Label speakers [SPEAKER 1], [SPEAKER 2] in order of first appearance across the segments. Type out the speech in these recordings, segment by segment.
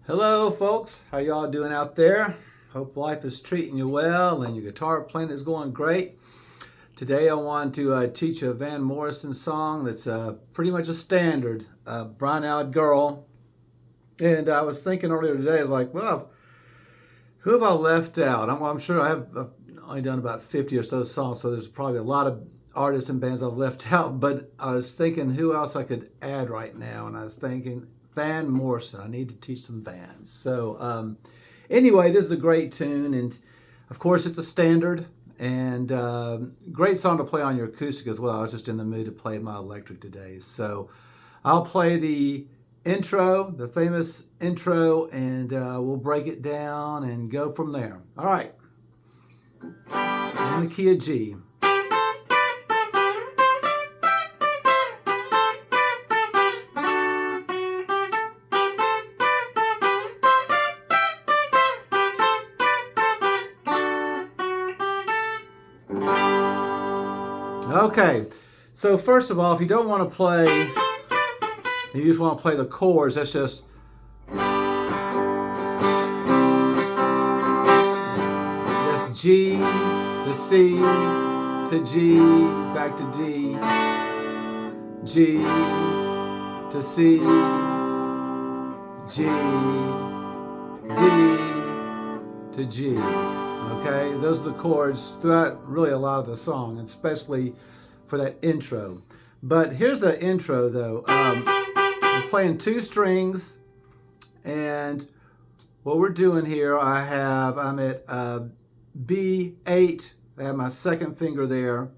[SPEAKER 1] Hello folks, how y'all doing out there? Hope life is treating you well and your guitar playing is going great. Today I want to teach you a Van Morrison song that's pretty much a standard, Brown Eyed Girl. And I was thinking earlier today, I was like, well, who have I left out? I'm sure I've only done about 50 or so songs, so there's probably a lot of artists and bands I've left out, but I was thinking who else I could add right now, and I was thinking Van Morrison. I need to teach some Vans. So anyway, this is a great tune, and of course it's a standard, and great song to play on your acoustic as well. I was just in the mood to play my electric today. So I'll play the intro, the famous intro, and we'll break it down and go from there. All right, in the key of G. Okay, so first of all, if you don't want to play, you just want to play the chords, that's just G to C to G, back to D, G to C, G, D to G. Okay, those are the chords throughout really a lot of the song, especially for that intro. But here's the intro though. We're playing two strings, and what we're doing here, I'm at B8. I have my second finger there,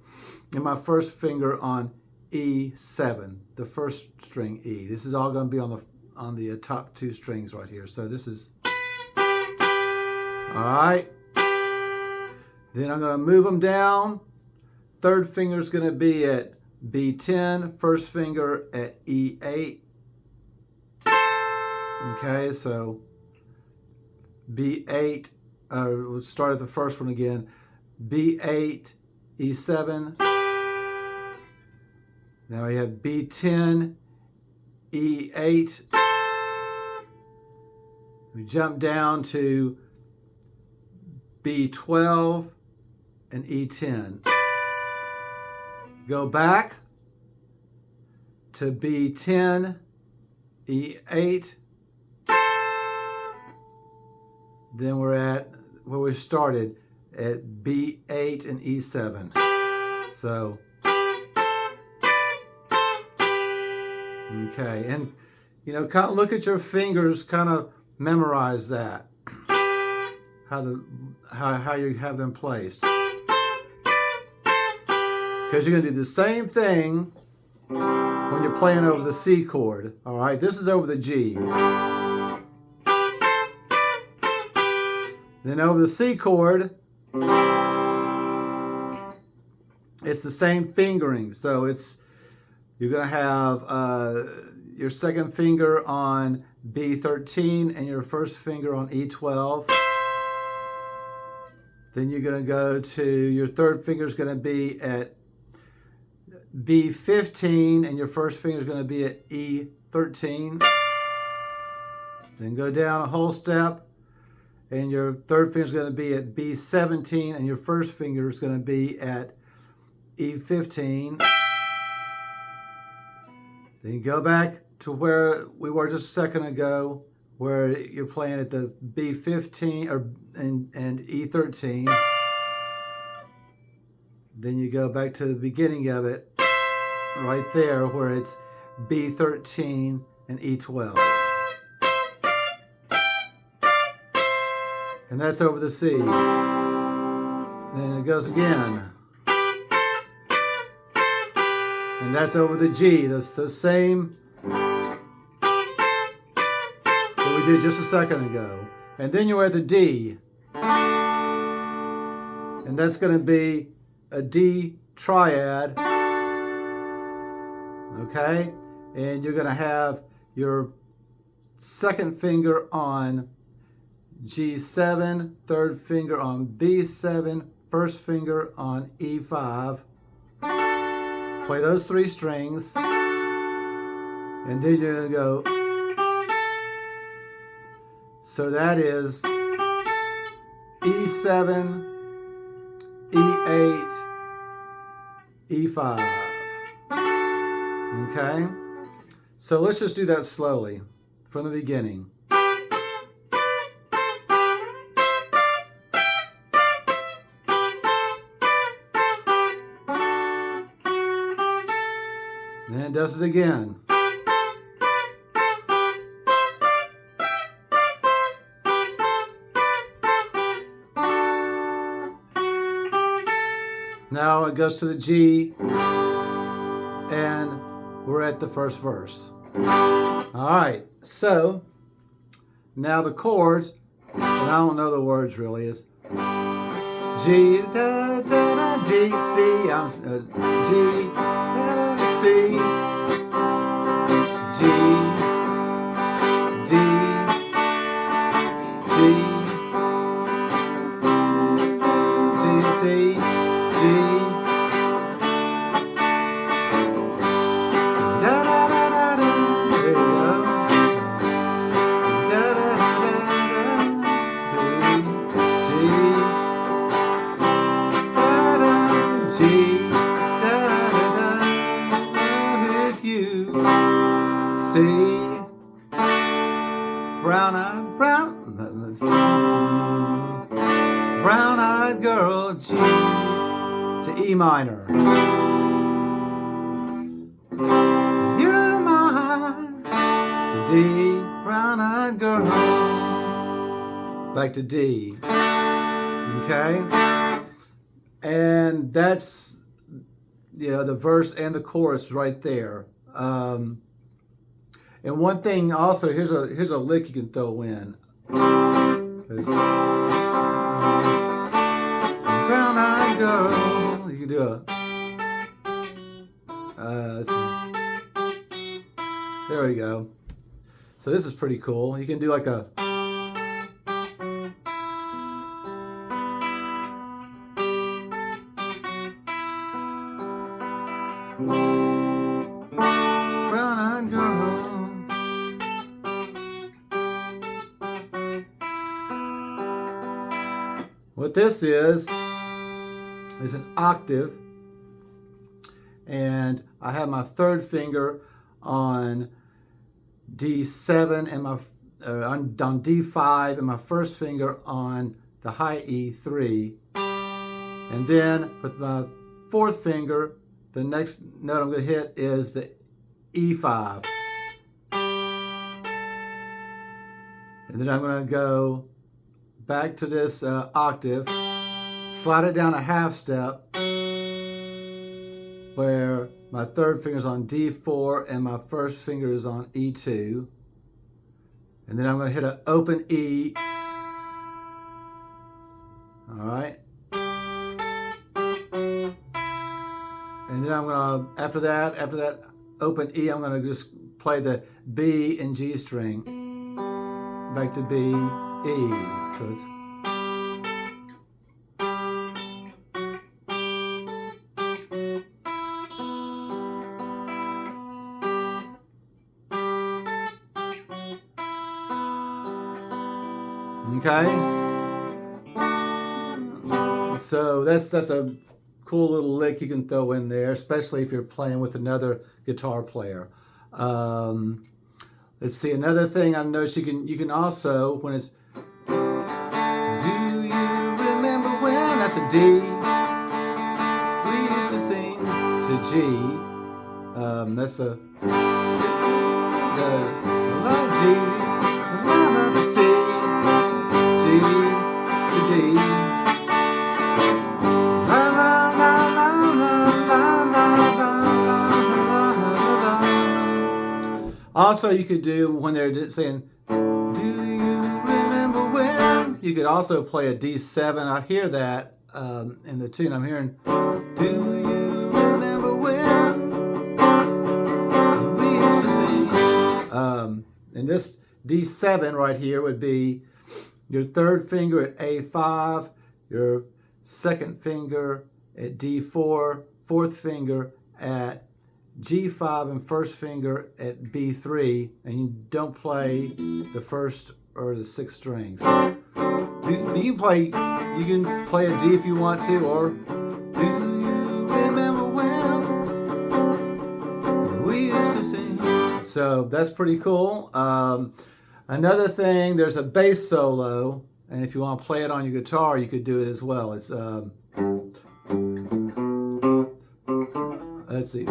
[SPEAKER 1] and my first finger on E7, the first string E. This is all going to be on the top two strings right here. So this is all right. Then I'm going to move them down. Third finger is going to be at B10. First finger at E8. Okay, so B8. We'll start at the first one again. B8, E7. Now we have B10, E8. We jump down to B12 and E10. Go back to B10, E8. Then we're at where we started at B8 and E7. So, okay, and kind of look at your fingers, kind of memorize that. How you have them placed. Because you're going to do the same thing when you're playing over the C chord. All right, this is over the G. Then over the C chord, it's the same fingering. So you're going to have your second finger on B13 and your first finger on E12. Then you're going to go to, your third finger is going to be at B15 and your first finger is going to be at E13. Then go down a whole step and your third finger is going to be at B17 and your first finger is going to be at E15. Then you go back to where we were just a second ago, where you're playing at the B15 and E13. Then you go back to the beginning of it, right there where it's B13 and E12. And that's over the C. Then it goes again. And that's over the G. That's the same that we did just a second ago. And then you're at the D. And that's going to be a D triad. Okay? And you're going to have your second finger on G7, third finger on B7, first finger on E5. Play those three strings, and then you're going to go So that is E7, E8, E5. Okay? So let's just do that slowly from the beginning. Then it does it again. Now it goes to the G, and we're at the first verse. All right, so now the chords, and I don't know the words really, is G, da, da, da, D, C, G, da, da, da, C, G, D, G, G, C, G, da, da, da, da, da. There you go. Da, da, da, da, da, G, da, da, G, da, da, da, with you. C, brown-eyed girl, G to E minor. You're mine, to D, brown-eyed girl, back to D. Okay, and that's, you know, the verse and the chorus right there. And one thing also, here's a lick you can throw in. Brown-eyed girl. You can do let's see. There we go. So this is pretty cool. You can do like a brown-eyed girl. What this is an octave, and I have my third finger on D7 and my on D5 and my first finger on the high E3, and then with my fourth finger, the next note I'm going to hit is the E5, and then I'm going to go back to this octave, slide it down a half step where my third finger is on D4 and my first finger is on E2, and then I'm going to hit an open E. All right, and then I'm going to, after that open E, I'm going to just play the B and G string back to B, E. So it's okay. So that's a cool little lick you can throw in there, especially if you're playing with another guitar player. Let's see, another thing I've noticed, you can also, when it's do you remember when, that's a D. We used to sing to G. That's the G, the C, G to D. Also, you could do, when they're saying, do you remember when? You could also play a D7. I hear that in the tune. I'm hearing, do you remember when we used to sing? And this D7 right here would be your third finger at A5, your second finger at D4, fourth finger at G5, and first finger at B3, and you don't play the first or the 6th string. So you can play a D if you want to, or do you remember when we used to sing? So that's pretty cool. Another thing, there's a bass solo, and if you want to play it on your guitar, you could do it as well. It's let's see.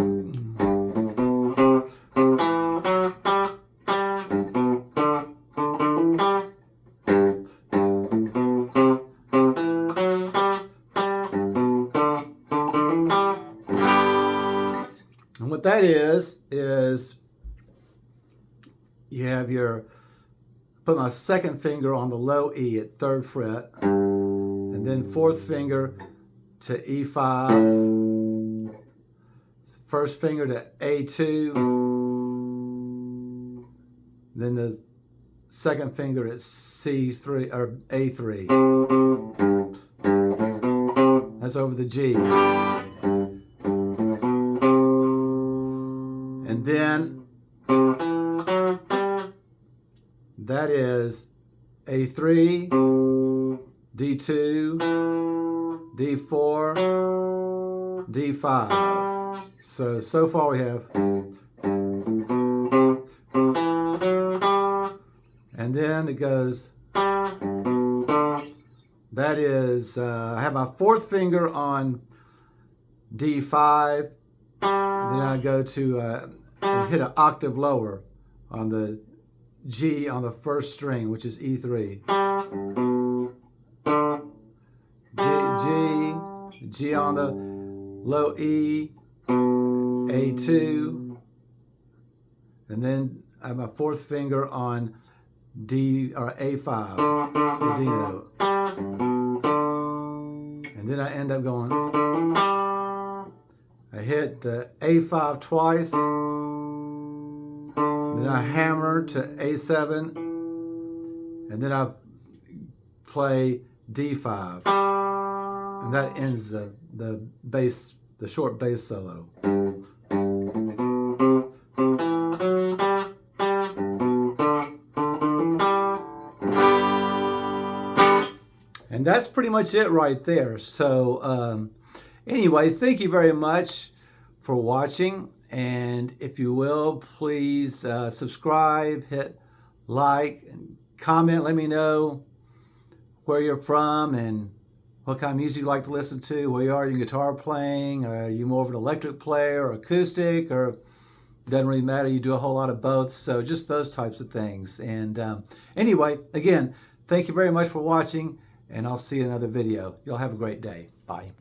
[SPEAKER 1] And what that is you have put my 2nd finger on the low E at 3rd fret, and then 4th finger to E5, 1st finger to A2, then the 2nd finger at C3 or A3. That's over the G. And then that is A3, D2, D4, D5. So far we have. And then it goes, that is, I have my 4th finger on D5, then I go to hit an octave lower on the G on the 1st string, which is E3. G on the low E, A2, and then I have my 4th finger on D or A5, the D note, and then I end up going. I hit the A5 twice, then I hammer to A7, and then I play D5, and that ends the short bass solo. And that's pretty much it right there. So anyway, thank you very much for watching. And if you will, please subscribe, hit like, and comment. Let me know where you're from and what kind of music you like to listen to, where you are in guitar playing, or are you more of an electric player or acoustic, or doesn't really matter, you do a whole lot of both. So just those types of things. And anyway, again, thank you very much for watching, and I'll see you in another video. You'll have a great day. Bye.